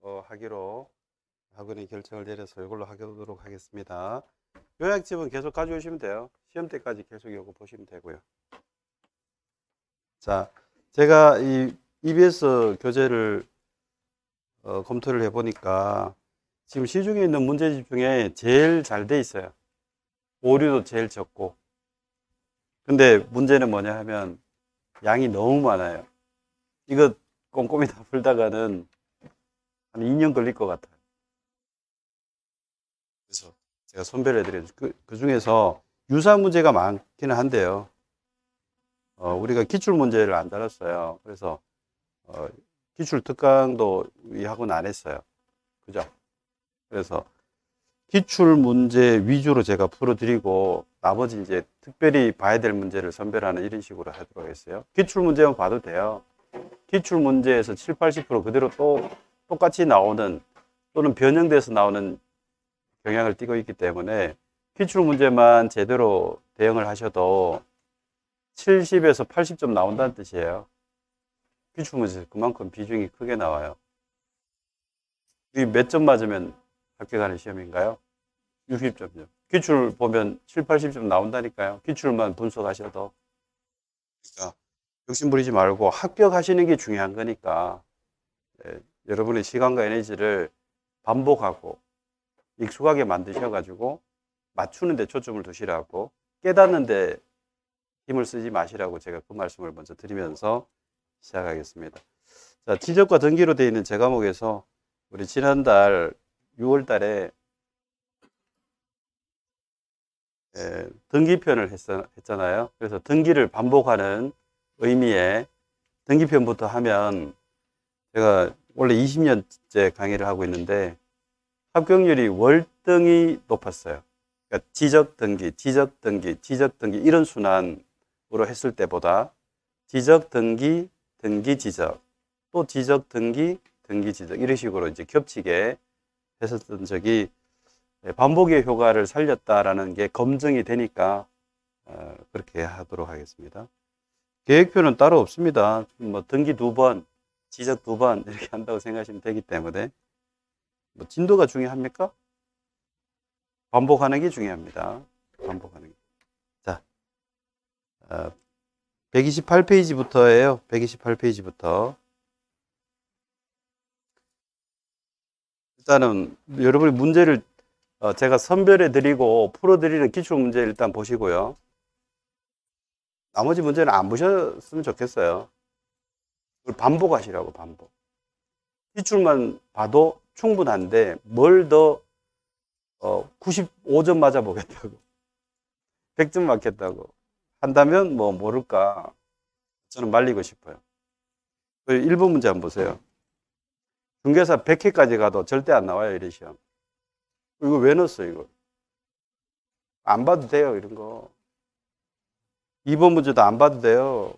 하기로 학원이 결정을 내려서 이걸로 하도록 하겠습니다. 요약집은 계속 가져오시면 돼요. 시험 때까지 계속 이거 보시면 되고요. 자, 제가 이 EBS 교재를 검토를 해보니까 지금 시중에 있는 문제집 중에 제일 잘 돼 있어요. 오류도 제일 적고. 근데 문제는 뭐냐 하면 양이 너무 많아요. 이거 꼼꼼히 다 풀다가는 한 2년 걸릴 것 같아요. 그래서 제가 선별해 드려요. 그 중에서 유사 문제가 많기는 한데요. 우리가 기출 문제를 안 다뤘어요. 그래서 기출 특강도 이 학원 안 했어요. 그죠? 그래서 기출 문제 위주로 제가 풀어드리고 나머지 이제 특별히 봐야 될 문제를 선별하는 이런 식으로 하도록 했어요. 기출 문제만 봐도 돼요. 기출 문제에서 7, 80% 그대로 또 똑같이 나오는 또는 변형돼서 나오는 경향을 띠고 있기 때문에 기출 문제만 제대로 대응을 하셔도 70에서 80점 나온다는 뜻이에요. 기출 문제에서 그만큼 비중이 크게 나와요. 이 몇 점 맞으면 합격하는 시험인가요? 60점이요. 기출 보면 7, 80점 나온다니까요. 기출만 분석하셔도. 그러니까 욕심 부리지 말고 합격하시는 게 중요한 거니까 여러분의 시간과 에너지를 반복하고 익숙하게 만드셔가지고 맞추는 데 초점을 두시라고 깨닫는 데 힘을 쓰지 마시라고 제가 그 말씀을 먼저 드리면서 시작하겠습니다. 자, 지적과 등기로 되어 있는 제 과목에서 우리 지난달 6월 달에 등기편을 했잖아요. 그래서 등기를 반복하는 의미의 등기편부터 하면 제가 원래 20년째 강의를 하고 있는데 합격률이 월등히 높았어요. 그러니까 지적 등기, 지적 등기, 지적 등기 이런 순환으로 했을 때보다 지적 등기, 등기 지적, 또 지적 등기, 등기 지적 이런 식으로 이제 겹치게 했었던 적이 반복의 효과를 살렸다라는 게 검증이 되니까 그렇게 하도록 하겠습니다. 계획표는 따로 없습니다. 뭐 등기 2번, 지적 2번 이렇게 한다고 생각하시면 되기 때문에 뭐 진도가 중요합니까? 반복하는 게 중요합니다. 반복하는 게. 자, 128페이지부터예요. 128페이지부터. 일단은 여러분이 문제를 제가 선별해 드리고 풀어 드리는 기출 문제 일단 보시고요. 나머지 문제는 안 보셨으면 좋겠어요. 그걸 반복하시라고 반복. 기출만 봐도 충분한데 뭘 더 95점 맞아 보겠다고 100점 맞겠다고 한다면 뭐 모를까 저는 말리고 싶어요. 1번 문제 한번 보세요. 중개사 100회까지 가도 절대 안 나와요, 이런 시험. 이거 왜 넣었어, 이거? 안 봐도 돼요, 이런 거. 2번 문제도 안 봐도 돼요.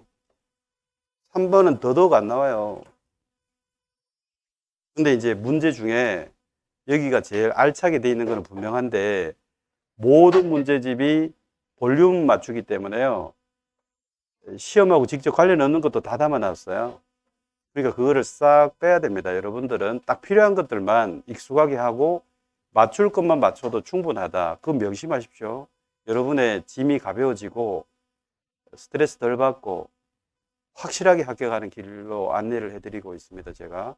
3번은 더더욱 안 나와요. 근데 이제 문제 중에 여기가 제일 알차게 돼 있는 건 분명한데 모든 문제집이 볼륨 맞추기 때문에요. 시험하고 직접 관련 없는 것도 다 담아놨어요. 그러니까 그거를 싹 빼야 됩니다. 여러분들은 딱 필요한 것들만 익숙하게 하고 맞출 것만 맞춰도 충분하다. 그거 명심하십시오. 여러분의 짐이 가벼워지고 스트레스 덜 받고 확실하게 합격하는 길로 안내를 해드리고 있습니다. 제가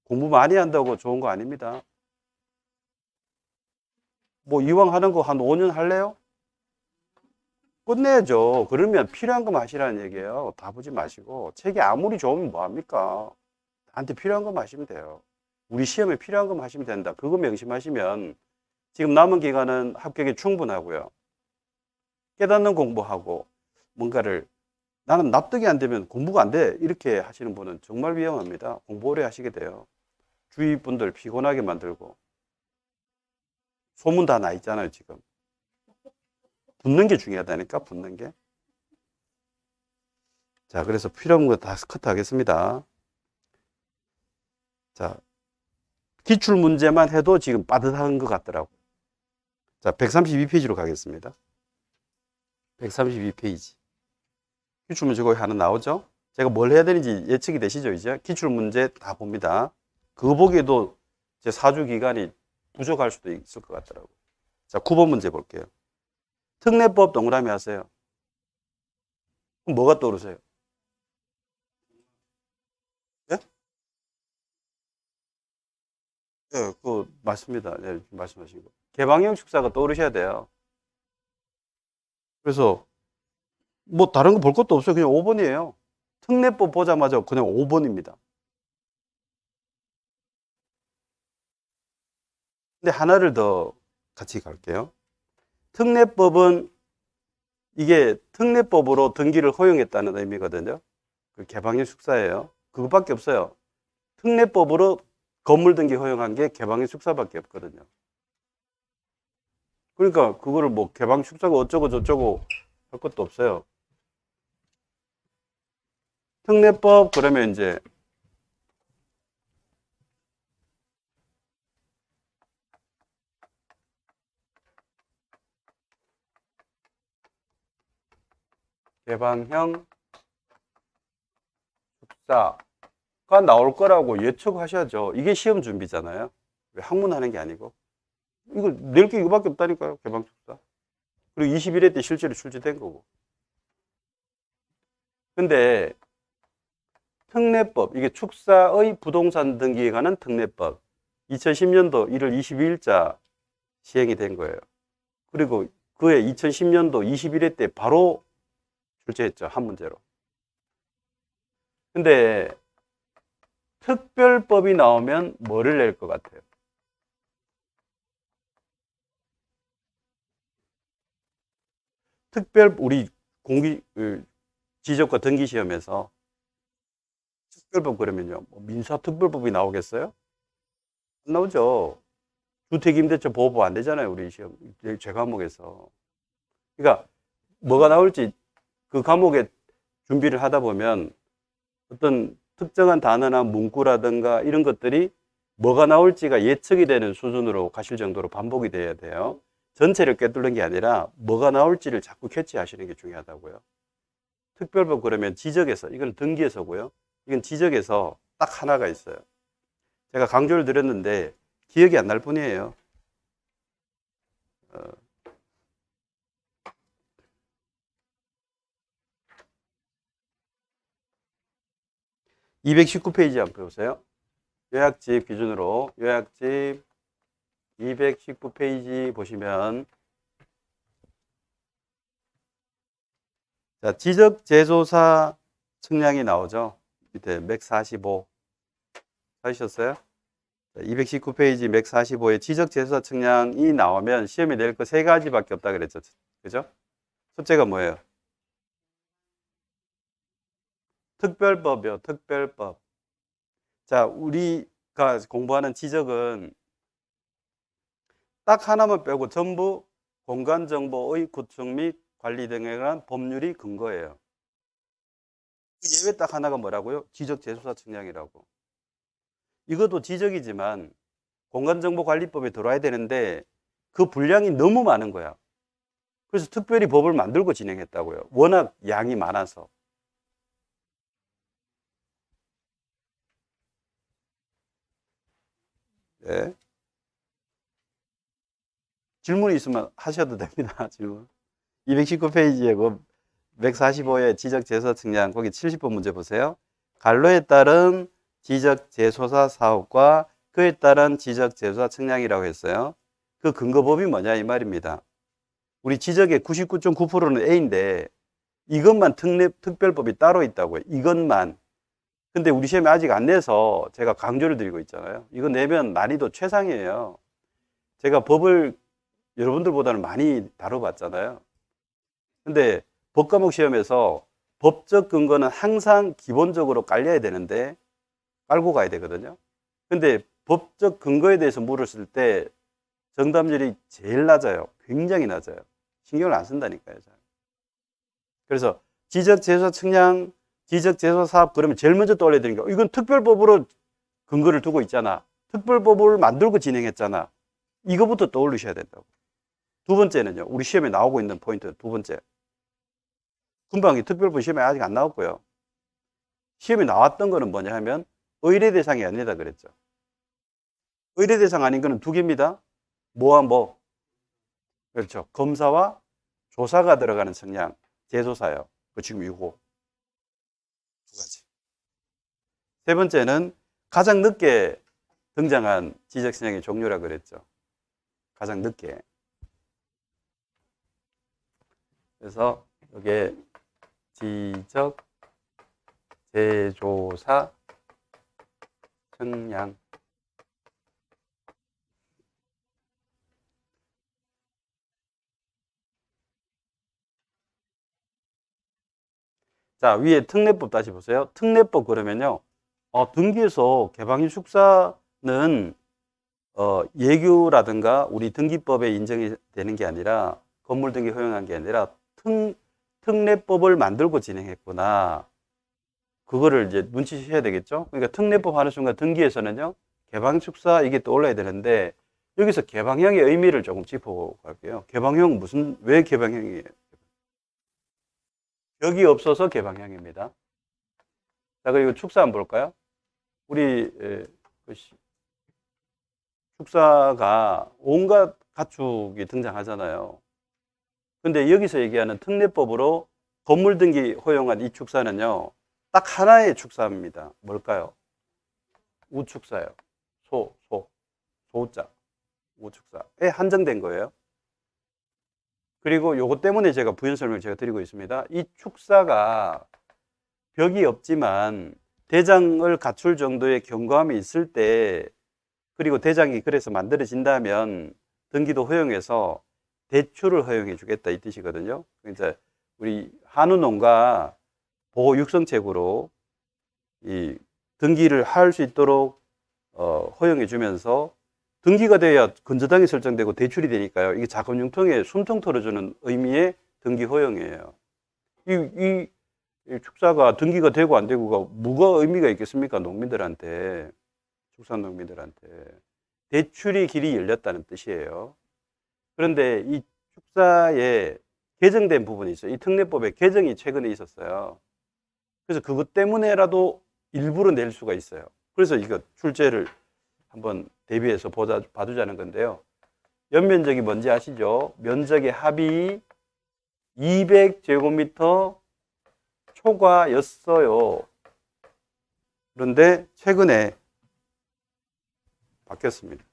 공부 많이 한다고 좋은 거 아닙니다. 뭐 이왕 하는 거 한 5년 할래요? 끝내야죠. 그러면 필요한 것만 하시라는 얘기예요. 다 보지 마시고 책이 아무리 좋으면 뭐합니까? 나한테 필요한 것만 하시면 돼요. 우리 시험에 필요한 것만 하시면 된다. 그거 명심하시면 지금 남은 기간은 합격에 충분하고요. 깨닫는 공부하고 뭔가를 나는 납득이 안 되면 공부가 안 돼. 이렇게 하시는 분은 정말 위험합니다. 공부 오래 하시게 돼요. 주위 분들 피곤하게 만들고. 소문 다 나 있잖아요, 지금. 붙는 게 중요하다니까, 붙는 게. 자, 그래서 필요한 거 다 스커트 하겠습니다. 자, 기출 문제만 해도 지금 빠듯한 것 같더라고. 자, 132페이지로 가겠습니다. 132페이지. 기출 문제 거기 하나 나오죠? 제가 뭘 해야 되는지 예측이 되시죠, 이제? 기출 문제 다 봅니다. 그거 보기에도 제 사주 기간이 부족할 수도 있을 것 같더라고요. 자, 9번 문제 볼게요. 특례법 동그라미 하세요. 그럼 뭐가 떠오르세요? 예? 예, 그 맞습니다. 네, 말씀하신 거. 개방형 축사가 떠오르셔야 돼요. 그래서 뭐 다른 거 볼 것도 없어요. 그냥 5번이에요. 특례법 보자마자 그냥 5번입니다. 근데 하나를 더 같이 갈게요. 특례법은 이게 특례법으로 등기를 허용했다는 의미거든요. 그 개방형 축사예요. 그것밖에 없어요. 특례법으로 건물 등기 허용한 게 개방형 축사밖에 없거든요. 그러니까 그거를 뭐 개방 축사가 어쩌고 저쩌고 할 것도 없어요. 특례법 그러면 이제 개방형 축사가 나올 거라고 예측하셔야죠. 이게 시험 준비잖아요. 왜 학문하는 게 아니고. 이거 낼 게 이거밖에 없다니까요. 개방 축사. 그리고 21회 때 실제로 출제된 거고. 근데 특례법, 이게 축사의 부동산 등기에 관한 특례법 2010년도 1월 22일자 시행이 된 거예요. 그리고 그해 2010년도 21회 때 바로 출제했죠. 한 문제로. 근데 특별법이 나오면 뭐를 낼 것 같아요? 우리 지적과 등기 시험에서 특별법 그러면요. 뭐 민사특별법이 나오겠어요? 안 나오죠. 주택임대차 보호법 안 되잖아요. 우리 시험, 제 과목에서. 그러니까 뭐가 나올지 그 과목에 준비를 하다 보면 어떤 특정한 단어나 문구라든가 이런 것들이 뭐가 나올지가 예측이 되는 수준으로 가실 정도로 반복이 돼야 돼요. 전체를 꿰뚫는 게 아니라 뭐가 나올지를 자꾸 캐치하시는 게 중요하다고요. 특별법 그러면 지적에서, 이건 등기에서고요. 이건 지적에서 딱 하나가 있어요. 제가 강조를 드렸는데 기억이 안 날 뿐이에요. 219페이지 한번 보세요. 요약집 기준으로 요약집 219페이지 보시면 자, 지적재조사 측량이 나오죠. 밑에 맥 45 찾으셨어요? 219페이지 맥 45에 지적재조사 측량이 나오면 시험에 낼 거 세 가지밖에 없다 그랬죠. 그죠? 첫째가 뭐예요? 특별법이요. 특별법. 자, 우리가 공부하는 지적은 딱 하나만 빼고 전부 공간정보의 구축 및 관리 등에 관한 법률이 근거예요. 그 예외 딱 하나가 뭐라고요? 지적재조사 측량이라고. 이것도 지적이지만 공간정보관리법에 들어와야 되는데 그 분량이 너무 많은 거야. 그래서 특별히 법을 만들고 진행했다고요. 워낙 양이 많아서. 네. 질문이 있으면 하셔도 됩니다. 질문. 219페이지에 그 145의 지적재조사 측량 거기 70번 문제 보세요. 간로에 따른 지적재조사 사업과 그에 따른 지적재조사 측량이라고 했어요. 그 근거법이 뭐냐 이 말입니다. 우리 지적의 99.9%는 A인데 이것만 특별법이 따로 있다고요. 이것만. 근데 우리 시험에 아직 안 내서 제가 강조를 드리고 있잖아요. 이거 내면 난이도 최상이에요. 제가 법을 여러분들보다는 많이 다뤄봤잖아요. 근데 법과목 시험에서 법적 근거는 항상 기본적으로 깔려야 되는데 깔고 가야 되거든요. 근데 법적 근거에 대해서 물었을 때 정답률이 제일 낮아요. 굉장히 낮아요. 신경을 안 쓴다니까요. 그래서 지적재조사 측량, 지적재조사 사업 그러면 제일 먼저 떠올려야 되는 게 이건 특별법으로 근거를 두고 있잖아. 특별법을 만들고 진행했잖아. 이거부터 떠올리셔야 된다고. 두 번째는요. 우리 시험에 나오고 있는 포인트 두 번째. 금방 이 특별법 시험에 아직 안 나왔고요. 시험에 나왔던 거는 뭐냐 하면 의뢰 대상이 아니다 그랬죠. 의뢰 대상 아닌 거는 두 개입니다. 뭐와 뭐? 그렇죠. 검사와 조사가 들어가는 성향, 재조사요. 그 지금 이거 두 가지. 세 번째는 가장 늦게 등장한 지적 성향의 종류라 그랬죠. 가장 늦게. 그래서 이게 지적 재조사 성향. 자, 위에 특례법 다시 보세요. 특례법 그러면요. 등기에서 개방일 축사는 예규라든가 우리 등기법에 인정이 되는 게 아니라 건물 등기 허용한 게 아니라 특례법을 만들고 진행했구나. 그거를 이제 눈치채셔야 되겠죠. 그러니까 특례법 하는 순간 등기에서는요. 개방 축사 이게 떠올라야 되는데 여기서 개방형의 의미를 조금 짚어갈게요. 개방형 왜 개방형이에요? 벽이 없어서 개방형입니다. 자, 그리고 축사 한번 볼까요? 우리 축사가 온갖 가축이 등장하잖아요. 근데 여기서 얘기하는 특례법으로 건물 등기 허용한 이 축사는요, 딱 하나의 축사입니다. 뭘까요? 우축사요. 소자. 우축사에 한정된 거예요. 그리고 요거 때문에 제가 부연 설명을 제가 드리고 있습니다. 이 축사가 벽이 없지만 대장을 갖출 정도의 견고함이 있을 때, 그리고 대장이 그래서 만들어진다면 등기도 허용해서 대출을 허용해 주겠다 이 뜻이거든요. 그러니까 우리 한우농가 보호 육성책으로 이 등기를 할 수 있도록 허용해 주면서 등기가 돼야 건저당이 설정되고 대출이 되니까요. 이게 자금융통에 숨통 털어주는 의미의 등기 허용이에요. 이 축사가 등기가 되고 안 되고가 뭐가 의미가 있겠습니까? 농민들한테, 축산 농민들한테. 대출의 길이 열렸다는 뜻이에요. 그런데 이 축사에 개정된 부분이 있어요. 이 특례법에 개정이 최근에 있었어요. 그래서 그것 때문에라도 일부러 낼 수가 있어요. 그래서 이거 출제를 한번 대비해서 봐두자는 건데요. 연면적이 뭔지 아시죠? 면적의 합이 200제곱미터 초과였어요. 그런데 최근에 바뀌었습니다.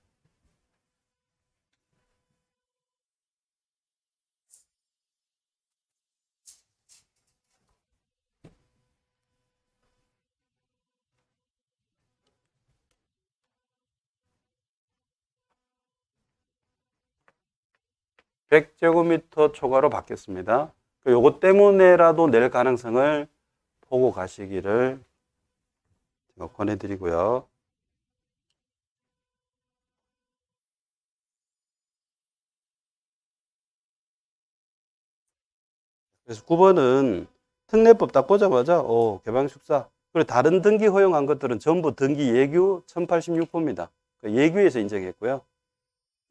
(100제곱미터) 초과로 바뀌었습니다. 요거 때문에라도 낼 가능성을 보고 가시기를 제가 권해드리고요. 그래서 9번은 특례법 딱 보자마자 개방축사. 그리고 다른 등기 허용한 것들은 전부 등기 예규 1086호입니다. 예규에서 인정했고요.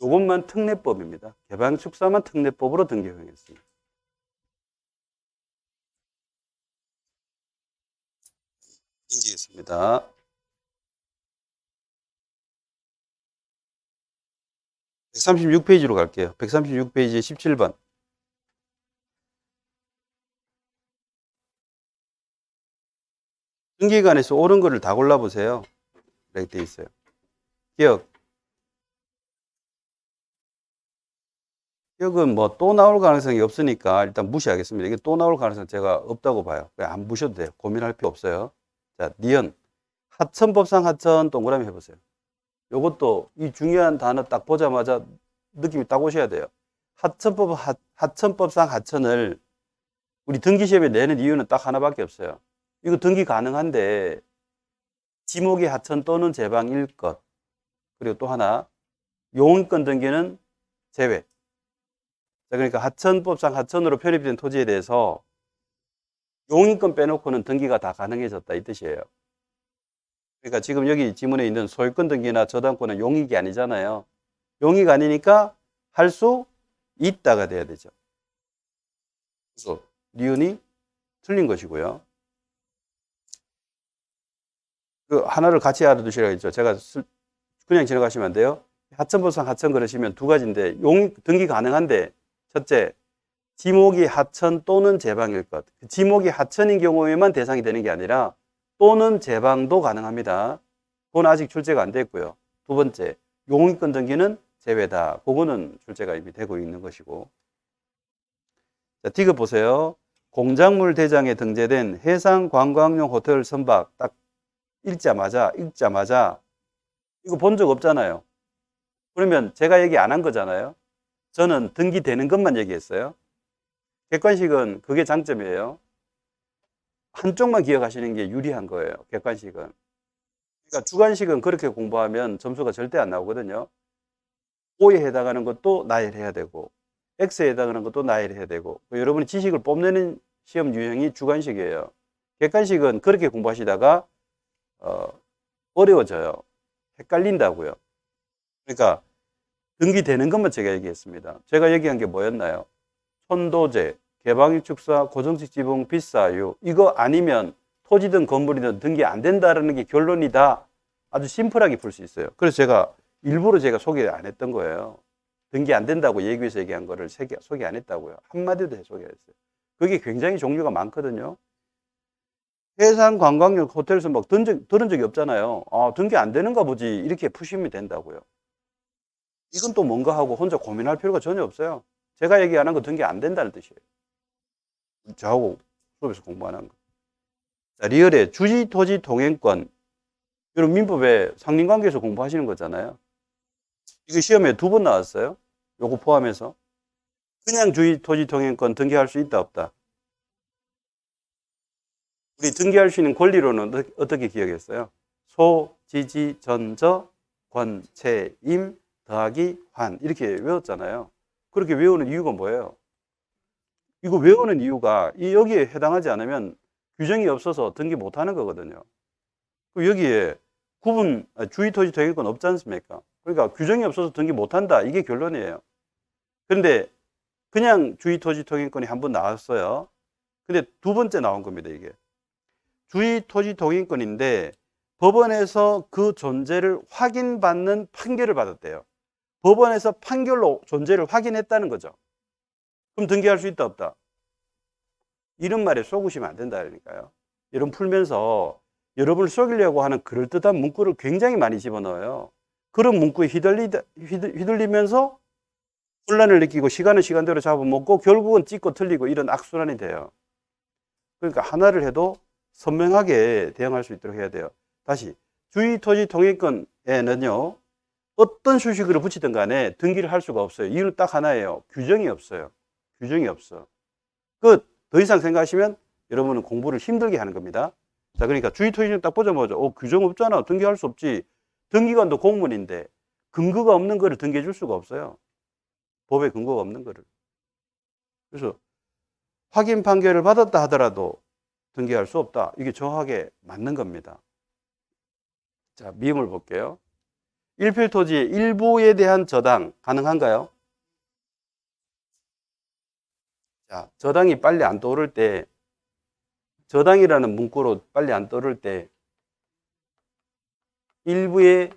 이것만 특례법입니다. 개방축사만 특례법으로 등기 허용했습니다. 넘기겠습니다. 136페이지로 갈게요. 136페이지 17번. 등기관에서 옳은 거를 다 골라보세요. 이렇게 돼 있어요. 기억은 뭐 또 나올 가능성이 없으니까 일단 무시하겠습니다. 이게 또 나올 가능성 제가 없다고 봐요. 안 보셔도 돼요. 고민할 필요 없어요. 자, 니은. 하천법상 하천 동그라미 해보세요. 요것도 이 중요한 단어 딱 보자마자 느낌이 딱 오셔야 돼요. 하천법상 하천을 우리 등기시험에 내는 이유는 딱 하나밖에 없어요. 이거 등기 가능한데 지목이 하천 또는 제방일 것. 그리고 또 하나 용인권 등기는 제외. 자, 그러니까 하천법상 하천으로 편입된 토지에 대해서 용인권 빼놓고는 등기가 다 가능해졌다 이 뜻이에요. 그러니까 지금 여기 지문에 있는 소유권 등기나 저당권은 용익이 아니잖아요. 용익 아니니까 할 수 있다가 돼야 되죠. 그래서 니은이 틀린 것이고요. 그 하나를 같이 알아두시라고 했죠. 제가 그냥 지나가시면 안 돼요. 하천보상 하천 그러시면 두 가지인데 등기 가능한데 첫째, 지목이 하천 또는 제방일 것. 지목이 하천인 경우에만 대상이 되는 게 아니라 또는 제방도 가능합니다. 그건 아직 출제가 안 됐고요. 두 번째, 용익권 등기는 제외다. 그거는 출제가 이미 되고 있는 것이고. 자, 디귿 보세요. 공작물 대장에 등재된 해상관광용 호텔 선박 딱 읽자마자 이거 본 적 없잖아요. 그러면 제가 얘기 안 한 거잖아요. 저는 등기되는 것만 얘기했어요. 객관식은 그게 장점이에요. 한쪽만 기억하시는 게 유리한 거예요. 객관식은. 그러니까 주관식은 그렇게 공부하면 점수가 절대 안 나오거든요. O에 해당하는 것도 나열해야 되고 X에 해당하는 것도 나열해야 되고 여러분이 지식을 뽐내는 시험 유형이 주관식이에요. 객관식은 그렇게 공부하시다가 어려워져요. 헷갈린다고요. 그러니까 등기되는 것만 제가 얘기했습니다. 제가 얘기한 게 뭐였나요? 천도제, 개방유축사, 고정식 지붕, 빗사유 이거 아니면 토지든 건물이든 등기 안 된다는 게 결론이다. 아주 심플하게 풀 수 있어요. 그래서 제가 일부러 소개 안 했던 거예요. 등기 안 된다고 예규에서 얘기한 거를 소개 안 했다고요. 한마디도 소개했어요. 그게 굉장히 종류가 많거든요. 해상관광용 호텔에서 막 들은 적이 없잖아요. 아, 등기 안 되는가 보지. 이렇게 푸시면 된다고요. 이건 또 뭔가 하고 혼자 고민할 필요가 전혀 없어요. 제가 얘기 안 한 거 등기 안 된다는 뜻이에요. 저하고 수업에서 공부 안 한 거. 자, 리얼의 주지 토지 동행권. 여러분 민법에 상린관계에서 공부하시는 거잖아요. 이거 시험에 2번 나왔어요. 요거 포함해서. 그냥 주지 토지 동행권 등기할 수 있다 없다. 우리 등기할 수 있는 권리로는 어떻게 기억했어요? 소, 지지, 전저, 권, 채, 임, 더하기, 환 이렇게 외웠잖아요. 그렇게 외우는 이유가 뭐예요? 이거 외우는 이유가 여기에 해당하지 않으면 규정이 없어서 등기 못하는 거거든요. 여기에 주의 토지 동행권 없지 않습니까? 그러니까 규정이 없어서 등기 못한다. 이게 결론이에요. 그런데 그냥 주의 토지 동행권이 한 번 나왔어요. 근데 2번째 나온 겁니다, 이게. 주의 토지 동행권인데 법원에서 그 존재를 확인받는 판결을 받았대요. 법원에서 판결로 존재를 확인했다는 거죠. 그럼 등기할 수 있다 없다? 이런 말에 속으시면 안 된다니까요. 여러분 풀면서 여러분을 속이려고 하는 그럴듯한 문구를 굉장히 많이 집어넣어요. 그런 문구에 휘둘리면서 혼란을 느끼고 시간은 시간대로 잡아먹고 결국은 찍고 틀리고 이런 악순환이 돼요. 그러니까 하나를 해도 선명하게 대응할 수 있도록 해야 돼요. 다시 주의 토지 동행권에는요. 어떤 수식어를 붙이든 간에 등기를 할 수가 없어요. 이유는 딱 하나예요. 규정이 없어요. 규정이 없어. 끝. 더 이상 생각하시면 여러분은 공부를 힘들게 하는 겁니다. 자, 그러니까 주의 토지는 딱 보자마자 규정 없잖아. 등기할 수 없지. 등기관도 공무원인데 근거가 없는 거를 등기해 줄 수가 없어요. 법에 근거가 없는 거를. 그래서 확인 판결을 받았다 하더라도 등기할 수 없다. 이게 정확하게 맞는 겁니다. 자, 미음을 볼게요. 일필토지의 일부에 대한 저당 가능한가요? 자, 저당이 빨리 안 떠오를 때, 저당이라는 문구로 빨리 안 떠오를 때 일부에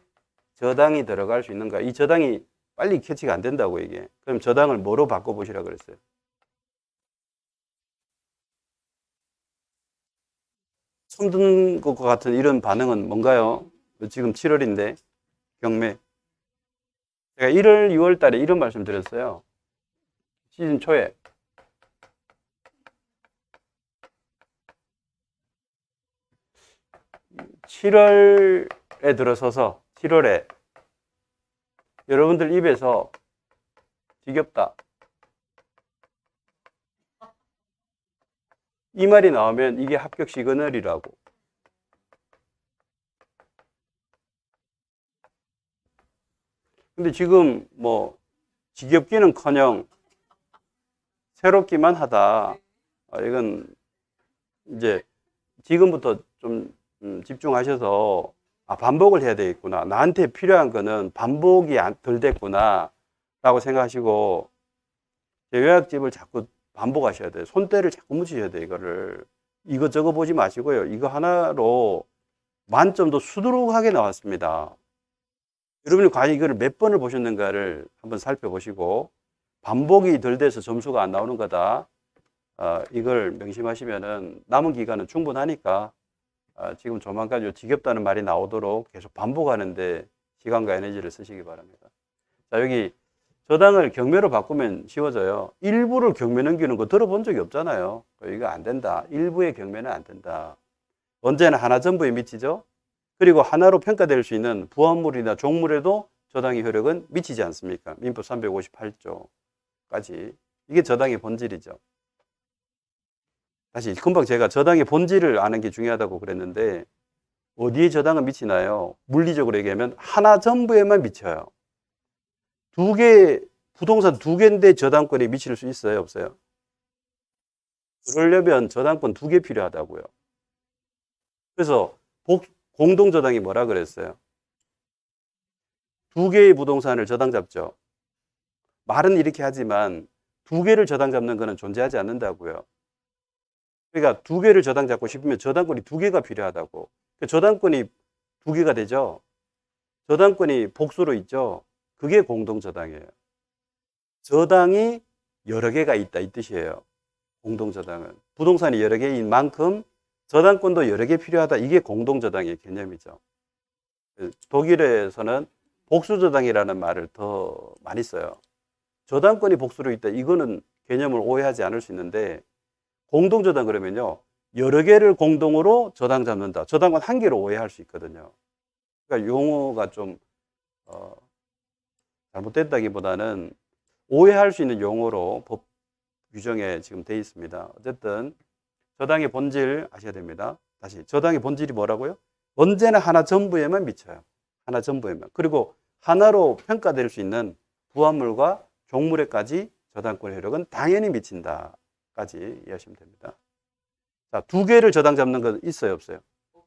저당이 들어갈 수 있는가? 이 저당이 빨리 캐치가 안 된다고 이게. 그럼 저당을 뭐로 바꿔보시라 그랬어요? 처음 듣는 것 같은 이런 반응은 뭔가요? 지금 7월인데 경매. 제가 1월, 2월 달에 이런 말씀 드렸어요. 시즌 초에. (7월에) 들어서서 7월에 여러분들 입에서 지겹다 이 말이 나오면 이게 합격 시그널이라고. 근데 지금 뭐 지겹기는커녕 새롭기만 하다. 이건 이제 지금부터 좀 집중하셔서 반복을 해야 되겠구나. 나한테 필요한 거는 반복이 덜 됐구나 라고 생각하시고 요약집을 자꾸 반복하셔야 돼요. 손때를 자꾸 묻히셔야 돼요. 이거를 이것저것 보지 마시고요. 이거 하나로 만점도 수두룩하게 나왔습니다. 여러분이 과연 이거를 몇 번을 보셨는가를 한번 살펴보시고 반복이 덜 돼서 점수가 안 나오는 거다. 이걸 명심하시면은 남은 기간은 충분하니까 지금 조만간 요 지겹다는 말이 나오도록 계속 반복하는데 시간과 에너지를 쓰시기 바랍니다. 자, 여기 저당을 경매로 바꾸면 쉬워져요. 일부를 경매 넘기는 거 들어본 적이 없잖아요. 이거 안 된다. 일부의 경매는 안 된다. 언제나 하나 전부에 미치죠. 그리고 하나로 평가될 수 있는 부합물이나 종물에도 저당의 효력은 미치지 않습니까? 민법 358조까지. 이게 저당의 본질이죠. 다시 금방 제가 저당의 본질을 아는 게 중요하다고 그랬는데 어디에 저당은 미치나요? 물리적으로 얘기하면 하나 전부에만 미쳐요. 부동산 두 개인데 저당권이 미칠 수 있어요? 없어요? 그러려면 저당권 두 개 필요하다고요. 그래서 공동저당이 뭐라 그랬어요? 두 개의 부동산을 저당 잡죠. 말은 이렇게 하지만 두 개를 저당 잡는 것은 존재하지 않는다고요. 그러니까 두 개를 저당 잡고 싶으면 저당권이 두 개가 필요하다고. 저당권이 두 개가 되죠. 저당권이 복수로 있죠. 그게 공동저당이에요. 저당이 여러 개가 있다 이 뜻이에요. 공동저당은. 부동산이 여러 개인 만큼 저당권도 여러 개 필요하다. 이게 공동저당의 개념이죠. 독일에서는 복수저당이라는 말을 더 많이 써요. 저당권이 복수로 있다. 이거는 개념을 오해하지 않을 수 있는데 공동저당 그러면요. 여러 개를 공동으로 저당 잡는다. 저당권 한 개로 오해할 수 있거든요. 그러니까 용어가 좀 잘못됐다기보다는 오해할 수 있는 용어로 법 규정에 지금 돼 있습니다. 어쨌든 저당의 본질 아셔야 됩니다. 다시 저당의 본질이 뭐라고요? 언제나 하나 전부에만 미쳐요. 하나 전부에만. 그리고 하나로 평가될 수 있는 부합물과 종물에까지 저당권의 효력은 당연히 미친다까지 이해하시면 됩니다. 자, 두 개를 저당 잡는 건 있어요, 없어요?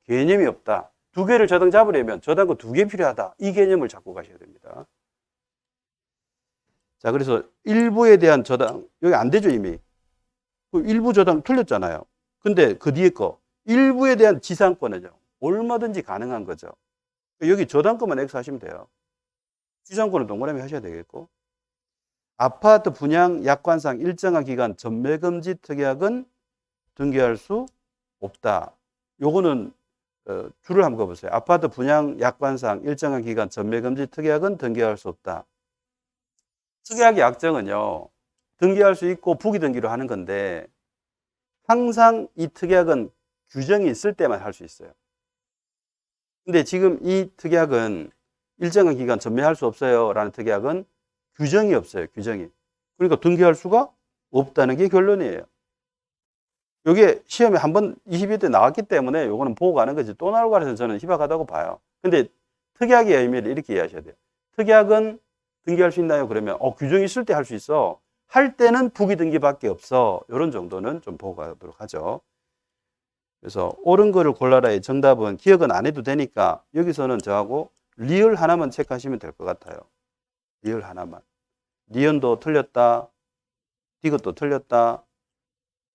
개념이 없다. 두 개를 저당 잡으려면 저당권 두 개 필요하다. 이 개념을 잡고 가셔야 됩니다. 자, 그래서 일부에 대한 저당, 여기 안 되죠, 이미. 일부 저당 틀렸잖아요. 근데 그 뒤에 거, 일부에 대한 지상권은요, 얼마든지 가능한 거죠. 여기 저당권만 X 하시면 돼요. 지상권은 동그라미 하셔야 되겠고. 아파트 분양 약관상 일정한 기간 전매금지 특약은 등기할 수 없다. 요거는 줄을 한번 그어보세요. 아파트 분양 약관상 일정한 기간 전매금지 특약은 등기할 수 없다. 특약의 약정은요, 등기할 수 있고 부기등기로 하는 건데 항상 이 특약은 규정이 있을 때만 할 수 있어요. 근데 지금 이 특약은 일정한 기간 전매할 수 없어요 라는 특약은 규정이 없어요. 규정이. 그러니까 등기할 수가 없다는 게 결론이에요. 이게 시험에 한번 22대 나왔기 때문에 이거는 보고 가는 거지. 또 나올 거라서 저는 희박하다고 봐요. 근데 특약의 의미를 이렇게 이해하셔야 돼요. 특약은 등기할 수 있나요? 그러면 규정이 있을 때 할 수 있어. 할 때는 부기등기밖에 없어. 이런 정도는 좀 보고 가도록 하죠. 그래서 옳은 거를 골라라의 정답은 기억은 안 해도 되니까 여기서는 저하고 리을 하나만 체크하시면 될 것 같아요. 리을 하나만. 니은도 틀렸다. 디귿도 틀렸다.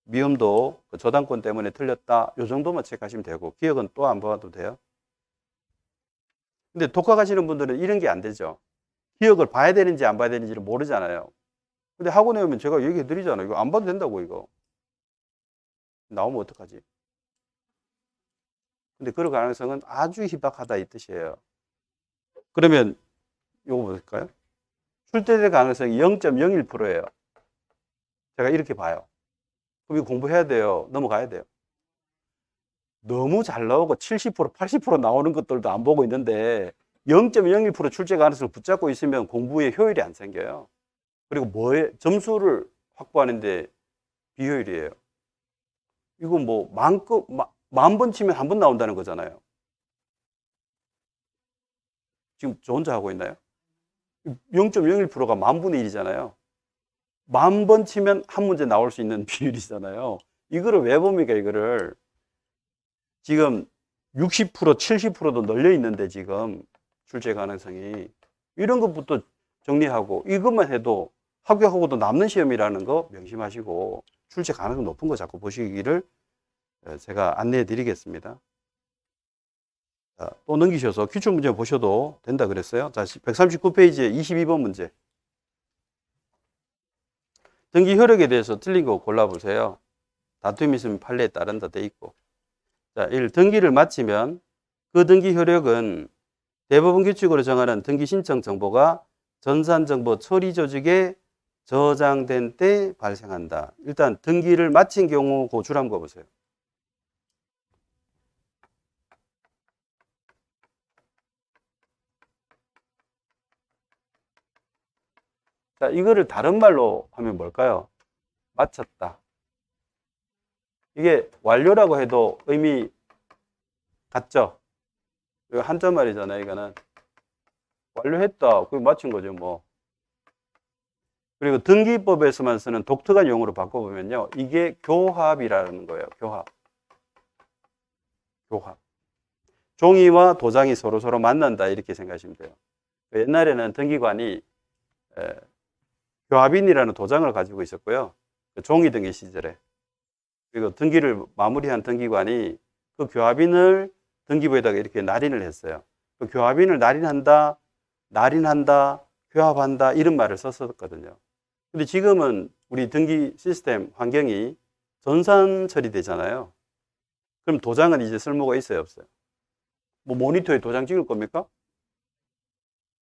미음도 저당권 때문에 틀렸다. 이 정도만 체크하시면 되고 기억은 또 안 봐도 돼요. 근데 독학하시는 분들은 이런 게 안 되죠. 기억을 봐야 되는지 안 봐야 되는지를 모르잖아요. 근데 학원에 오면 제가 얘기해 드리잖아요. 이거 안 봐도 된다고 이거. 나오면 어떡하지? 근데 그럴 가능성은 아주 희박하다 이 뜻이에요. 그러면 이거 볼까요? 출제될 가능성이 0.01%예요. 제가 이렇게 봐요. 그럼 이거 공부해야 돼요. 넘어가야 돼요. 너무 잘 나오고 70%, 80% 나오는 것들도 안 보고 있는데 0.01% 출제 가능성을 붙잡고 있으면 공부에 효율이 안 생겨요. 그리고 점수를 확보하는데 비효율이에요. 이거 뭐 만 번 치면 한 번 나온다는 거잖아요. 지금 저 혼자 하고 있나요? 0.01%가 만 분의 1이잖아요. 만 번 치면 한 문제 나올 수 있는 비율이잖아요. 이거를 왜 봅니까, 이거를? 지금 60%, 70%도 널려 있는데 지금 출제 가능성이. 이런 것부터 정리하고 이것만 해도 합격하고도 남는 시험이라는 거 명심하시고 출제 가능성 높은 거 자꾸 보시기를 제가 안내해 드리겠습니다. 자, 또 넘기셔서 기출문제 보셔도 된다 그랬어요. 자, 139페이지에 22번 문제. 등기 효력에 대해서 틀린 거 골라보세요. 다툼이 있으면 판례에 따른다 돼 있고. 자, 1. 등기를 마치면 그 등기 효력은 대법원 규칙으로 정하는 등기 신청 정보가 전산정보 처리 조직에 저장된 때 발생한다. 일단 등기를 마친 경우 고출 한번 보세요. 자, 이거를 다른 말로 하면 뭘까요? 마쳤다. 이게 완료라고 해도 의미 같죠? 이거 한자말이잖아요, 이거는. 완료했다. 그게 마친 거죠, 뭐. 그리고 등기법에서만 쓰는 독특한 용어로 바꿔보면요. 이게 교합이라는 거예요, 교합. 교합. 종이와 도장이 서로 만난다, 이렇게 생각하시면 돼요. 옛날에는 등기관이 교합인이라는 도장을 가지고 있었고요. 종이 등기 시절에. 그리고 등기를 마무리한 등기관이 그 교합인을 등기부에다가 이렇게 날인을 했어요. 그 교합인을 날인한다, 교합한다, 이런 말을 썼었거든요. 근데 지금은 우리 등기 시스템 환경이 전산 처리되잖아요. 그럼 도장은 이제 쓸모가 있어요, 없어요? 뭐 모니터에 도장 찍을 겁니까?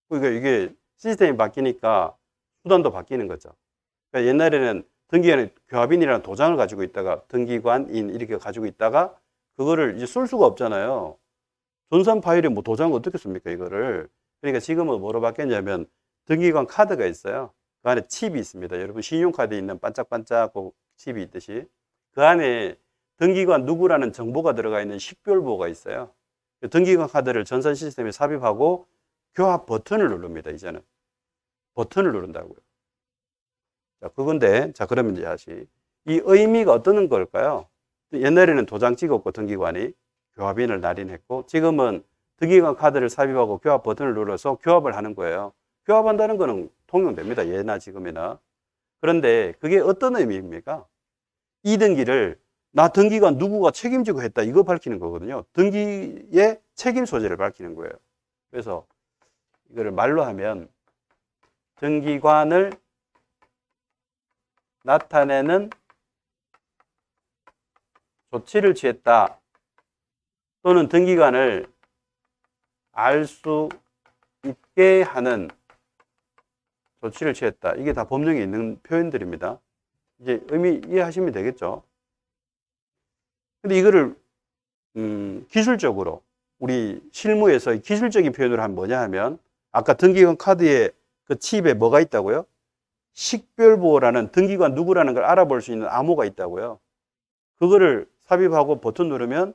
그러니까 이게 시스템이 바뀌니까 수단도 바뀌는 거죠. 그러니까 옛날에는 등기관이 교합인이라는 도장을 가지고 있다가 등기관인 이렇게 가지고 있다가 그거를 이제 쓸 수가 없잖아요. 전산 파일에 뭐 도장을 어떻게 씁니까, 이거를? 그러니까 지금은 뭐로 바뀌었냐면 등기관 카드가 있어요. 그 안에 칩이 있습니다. 여러분 신용카드에 있는 반짝반짝 칩이 있듯이 그 안에 등기관 누구라는 정보가 들어가 있는 식별보가 있어요. 등기관 카드를 전산 시스템에 삽입하고 교합 버튼을 누릅니다. 이제는 버튼을 누른다고요. 자, 그건데, 자, 그러면 이제 다시 이 의미가 어떤 걸까요? 옛날에는 도장 찍었고 등기관이 교합인을 날인했고 지금은 등기관 카드를 삽입하고 교합 버튼을 눌러서 교합을 하는 거예요. 교합한다는 거는 통용됩니다. 예나 지금이나. 그런데 그게 어떤 의미입니까? 이 등기를 나 등기관 누구가 책임지고 했다, 이거 밝히는 거거든요. 등기의 책임 소재를 밝히는 거예요. 그래서 이거를 말로 하면 등기관을 나타내는 조치를 취했다, 또는 등기관을 알 수 있게 하는 조치를 취했다. 이게 다 법령에 있는 표현들입니다. 이제 의미 이해하시면 되겠죠. 근데 이거를 기술적으로 우리 실무에서 기술적인 표현으로 하면 뭐냐 하면 아까 등기관 카드에 그 칩에 뭐가 있다고요? 식별보라는 등기관 누구라는 걸 알아볼 수 있는 암호가 있다고요. 그거를 삽입하고 버튼 누르면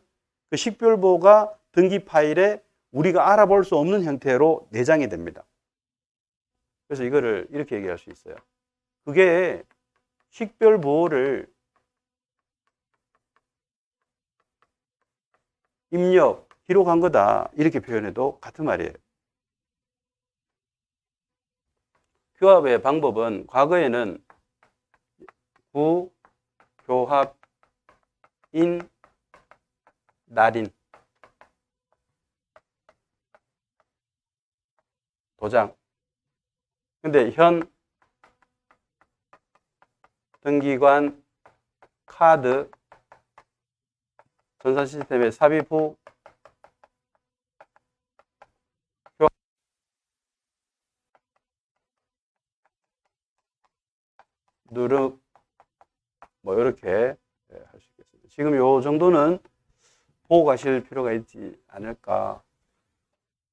그 식별보가 등기 파일에 우리가 알아볼 수 없는 형태로 내장이 됩니다. 그래서 이거를 이렇게 얘기할 수 있어요. 그게 식별보호를 입력, 기록한 거다, 이렇게 표현해도 같은 말이에요. 교합의 방법은 과거에는 구, 교합, 인, 날인, 도장. 근데 현 등기관 카드 전산 시스템에 삽입 후 누르 뭐 이렇게 할 수 있겠습니다. 지금 요 정도는 보고 가실 필요가 있지 않을까